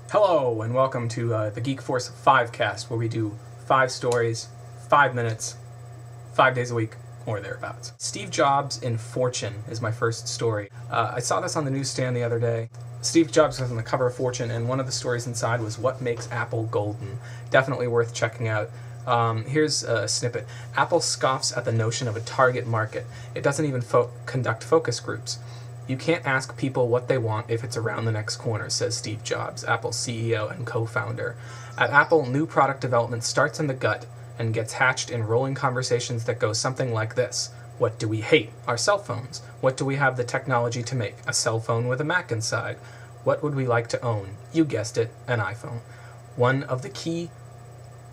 Hello and welcome to the Geek Force FiveCast, where we do 5 stories, 5 minutes, 5 days a week, or thereabouts. Steve Jobs in Fortune is my first story. I saw this on the newsstand the other day. Steve Jobs was on the cover of Fortune, and one of the stories inside was what makes Apple golden. Definitely worth checking out. Here's a snippet. Apple scoffs at the notion of a target market. It doesn't even conduct focus groups. You can't ask people what they want if it's around the next corner, says Steve Jobs, Apple's CEO and co-founder. At Apple, new product development starts in the gut and gets hatched in rolling conversations that go something like this. What do we hate? Our cell phones. What do we have the technology to make? A cell phone with a Mac inside. What would we like to own? You guessed it, an iPhone. One of the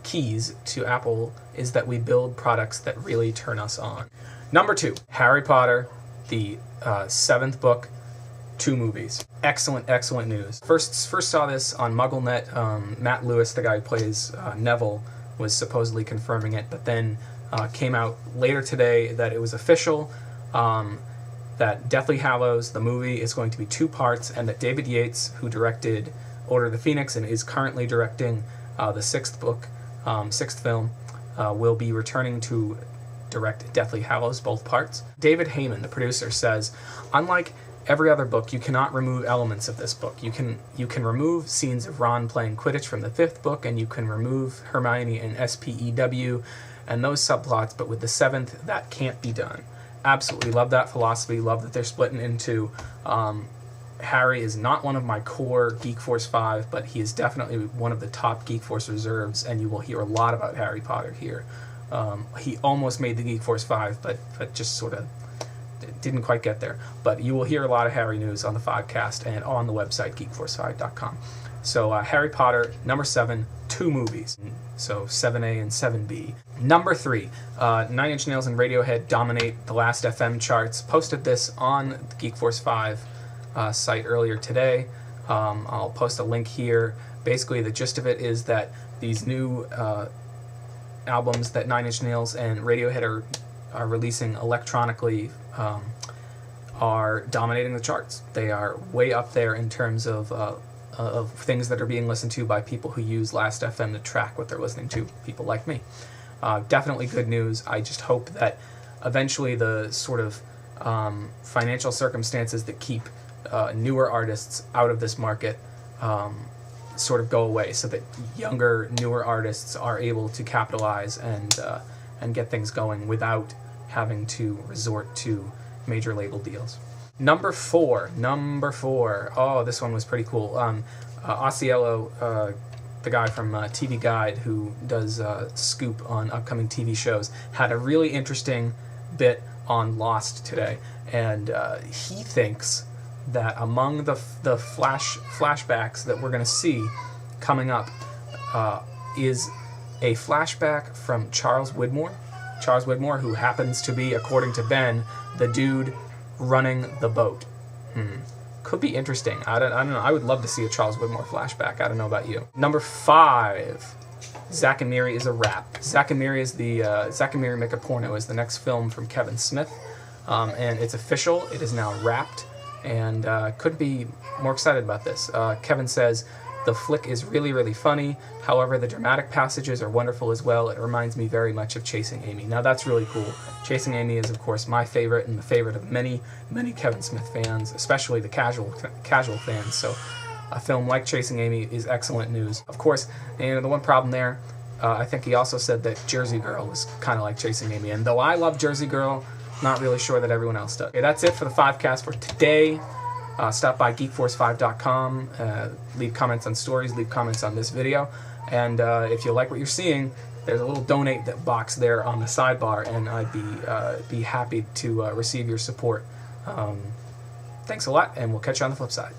keys to Apple is that we build products that really turn us on. Number 2, Harry Potter, the 7th book, 2 movies. Excellent news. First saw this on MuggleNet. Matt Lewis, the guy who plays Neville, was supposedly confirming it, but then came out later today that it was official, that Deathly Hallows, the movie, is going to be 2 parts, and that David Yates, who directed Order of the Phoenix and is currently directing the 6th book, 6th film, will be returning to direct Deathly Hallows, both parts. David Heyman, the producer, says, unlike every other book, you cannot remove elements of this book. You can remove scenes of Ron playing Quidditch from the 5th book, and you can remove Hermione and SPEW and those subplots, but with the 7th, that can't be done. Absolutely love that philosophy, love that they're splitting into. Harry is not one of my core Geek Force 5, but he is definitely one of the top Geek Force reserves, and you will hear a lot about Harry Potter here. He almost made the Geek Force 5, but just sort of didn't quite get there. But you will hear a lot of Harry news on the FiveCast and on the website, geekforce5.com. So Harry Potter, number 7, 2 movies. So 7A and 7B. Number 3, 9 Inch Nails and Radiohead dominate the Last FM charts. Posted this on the Geek Force 5 site earlier today. I'll post a link here. Basically, the gist of it is that these new albums that 9 Inch Nails and Radiohead are releasing electronically are dominating the charts. They are way up there in terms of things that are being listened to by people who use Last.fm to track what they're listening to, people like me. Definitely good news. I just hope that eventually the sort of financial circumstances that keep newer artists out of this market sort of go away, so that younger, newer artists are able to capitalize and get things going without having to resort to major label deals. Number 4. Oh, this one was pretty cool. Osceola, the guy from TV Guide, who does Scoop on upcoming TV shows, had a really interesting bit on Lost today, and he thinks that among the flashbacks that we're going to see coming up is a flashback from Charles Widmore, who happens to be, according to Ben, the dude running the boat. Could be interesting. I don't know. I would love to see a Charles Widmore flashback. I don't know about you. Number 5, Zack and Miri is a wrap. Zack and Miri Make a Porno is the next film from Kevin Smith, and it's official. It is now wrapped. And couldn't be more excited about this. Kevin says, the flick is really funny. However, the dramatic passages are wonderful as well. It reminds me very much of Chasing Amy. Now, that's really cool. Chasing Amy is, of course, my favorite and the favorite of many Kevin Smith fans, especially the casual fans. So a film like Chasing Amy is excellent news. Of course, and the one problem there, I think he also said that Jersey Girl was kind of like Chasing Amy. And though I love Jersey Girl, not really sure that everyone else does. Okay, that's it for the FiveCast for today. Stop by geekforce5.com, leave comments on stories, leave comments on this video, and if you like what you're seeing, there's a little donate box there on the sidebar, and I'd be happy to receive your support. Thanks a lot, and we'll catch you on the flip side.